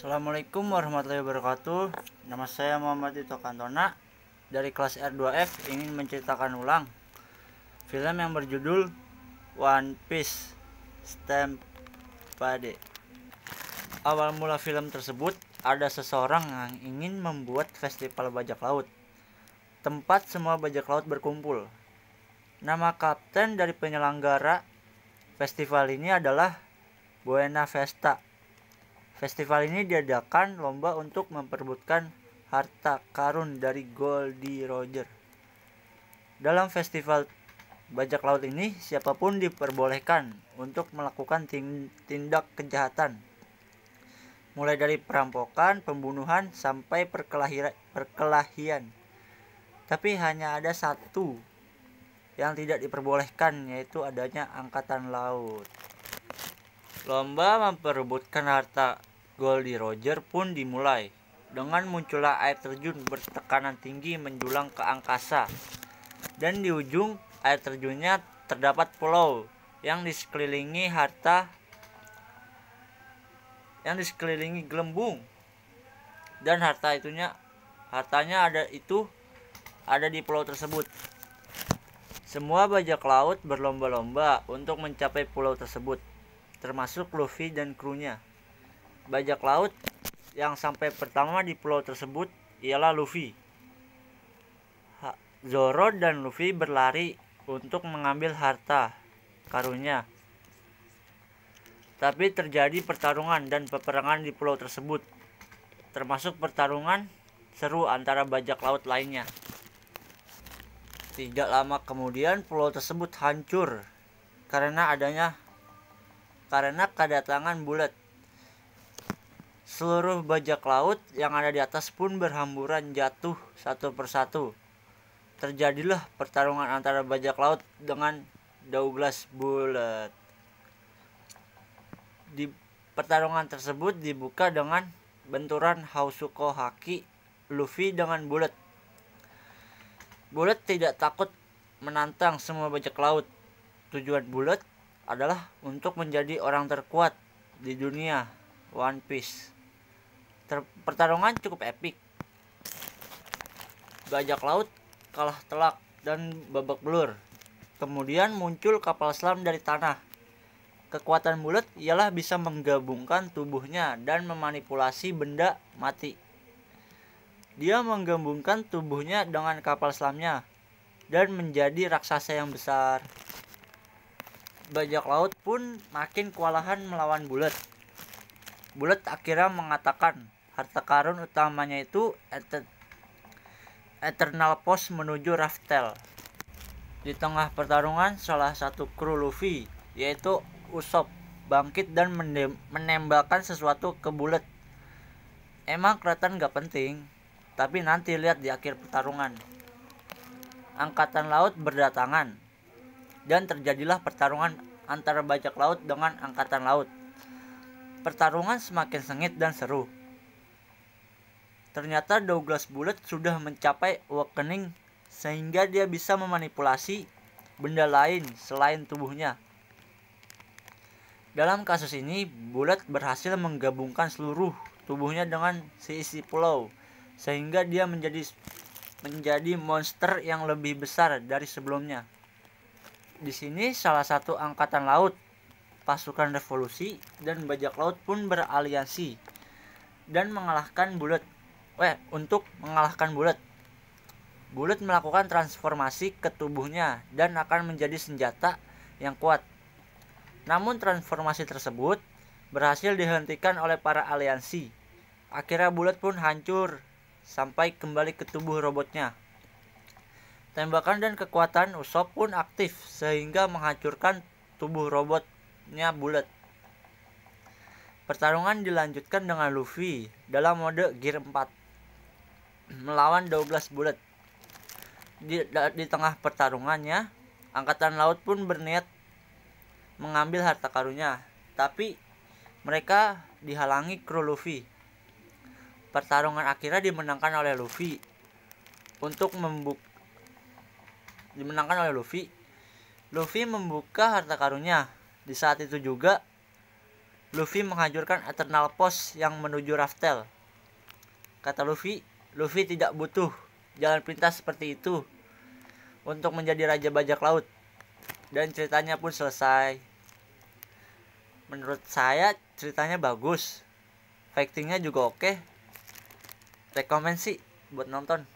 Assalamualaikum warahmatullahi wabarakatuh. Nama saya Muhammad Tito Kantona dari kelas R2F, ingin menceritakan ulang film yang berjudul One Piece Stampede. Awal mula film tersebut, ada seseorang yang ingin membuat festival bajak laut, tempat semua bajak laut berkumpul. Nama kapten dari penyelenggara festival ini adalah Buena Vesta. Festival ini diadakan lomba untuk memperebutkan harta karun dari Goldie Roger. Dalam festival bajak laut ini, siapapun diperbolehkan untuk melakukan tindak kejahatan, mulai dari perampokan, pembunuhan, sampai perkelahian. Tapi hanya ada satu yang tidak diperbolehkan, yaitu adanya angkatan laut. Lomba memperebutkan harta Goldie Roger pun dimulai dengan munculnya air terjun bertekanan tinggi menjulang ke angkasa, dan di ujung air terjunnya terdapat pulau yang disekelilingi gelembung, dan hartanya ada di pulau tersebut. Semua bajak laut berlomba-lomba untuk mencapai pulau tersebut, termasuk Luffy dan krunya. Bajak laut yang sampai pertama di pulau tersebut ialah Luffy. Zoro dan Luffy berlari untuk mengambil harta karunnya. Tapi terjadi pertarungan dan peperangan di pulau tersebut, termasuk pertarungan seru antara bajak laut lainnya. Tidak lama kemudian pulau tersebut hancur karena kedatangan bulat. Seluruh bajak laut yang ada di atas pun berhamburan jatuh satu persatu. Terjadilah pertarungan antara bajak laut dengan Douglas Bullet. Di pertarungan tersebut dibuka dengan benturan Hausuko Haki Luffy dengan Bullet. Bullet tidak takut menantang semua bajak laut. Tujuan Bullet adalah untuk menjadi orang terkuat di dunia One Piece. Pertarungan cukup epik. Bajak laut kalah telak dan babak belur. Kemudian muncul kapal selam dari tanah. Kekuatan Bullet ialah bisa menggabungkan tubuhnya dan memanipulasi benda mati. Dia menggabungkan tubuhnya dengan kapal selamnya dan menjadi raksasa yang besar. Bajak laut pun makin kewalahan melawan Bullet. Bullet akhirnya mengatakan harta karun utamanya itu Eternal Post menuju Raftel. Di tengah pertarungan, salah satu kru Luffy, yaitu Usopp, bangkit dan menembakkan sesuatu ke Bullet. Emang kelihatan gak penting, tapi nanti lihat di akhir pertarungan. Angkatan laut berdatangan, dan terjadilah pertarungan antara bajak laut dengan angkatan laut. Pertarungan semakin sengit dan seru. Ternyata Douglas Bullet sudah mencapai awakening sehingga dia bisa memanipulasi benda lain selain tubuhnya. Dalam kasus ini, Bullet berhasil menggabungkan seluruh tubuhnya dengan seisi pulau, sehingga dia menjadi monster yang lebih besar dari sebelumnya. Di sini salah satu angkatan laut, pasukan revolusi, dan bajak laut pun beraliansi dan untuk mengalahkan Bullet. Bullet melakukan transformasi ke tubuhnya dan akan menjadi senjata yang kuat. Namun transformasi tersebut berhasil dihentikan oleh para aliansi. Akhirnya Bullet pun hancur sampai kembali ke tubuh robotnya. Tembakan dan kekuatan Usopp pun aktif sehingga menghancurkan tubuh robotnya Bullet. Pertarungan dilanjutkan dengan Luffy dalam mode Gear 4 melawan Douglas Bullet. Di tengah pertarungannya, angkatan laut pun berniat mengambil harta karunnya, tapi mereka dihalangi kru Luffy. Pertarungan akhirnya dimenangkan oleh Luffy. Luffy membuka harta karunnya. Di saat itu juga Luffy menghancurkan Eternal Post yang menuju Raftel. Kata Luffy tidak butuh jalan pintas seperti itu untuk menjadi Raja Bajak Laut. Dan ceritanya pun selesai. Menurut saya ceritanya bagus, fightingnya juga oke. Rekomen sih buat nonton.